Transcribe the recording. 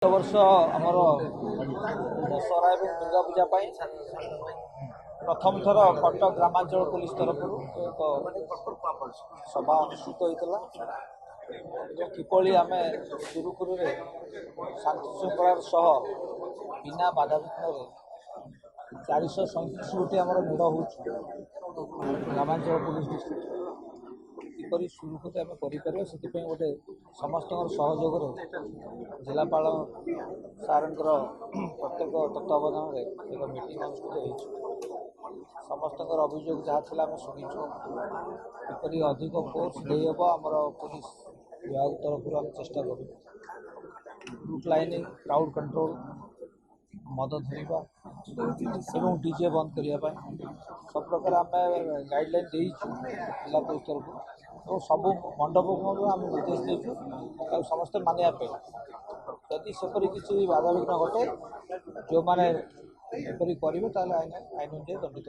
वर्ष आमर दशहरा और दुर्गा पूजा प्रथम थर कटक ग्रामांचल पुलिस तरफ एक सभा अनुष्ठित होता किपरि आम सुरुखुरु शांति श्रृंखलार सह बिना बाधाविघ्न 437 गोटी आम मेढ़ हो ग्रामांचल पुलिस डिस्ट्रिक्ट किपरि सुरुखुरु आम कर गोटे समस्त सहयोग जिलापाल सार प्रत्येक तत्वावधान एक मीटिंग अनुष्ठित समस्त अभियोग जहाँ थी आम शुणु किपरि अधिक फोर्स देहब आमर पुलिस विभाग तरफ आम चेष्टा करूँ रूट लाइनिंग क्राउड कंट्रोल मद धरवा और डीजे बंद करने सब प्रकार आम गाइडलाइन देचु जिला पुलिस तरफ और सब मंडप आम निर्देश देचु समस्ते मानिया जदि सेपरी किसी बाधाविघ्न घटे जो मैंने एपरी करेंगे आईन अनुଯାयी दंडित।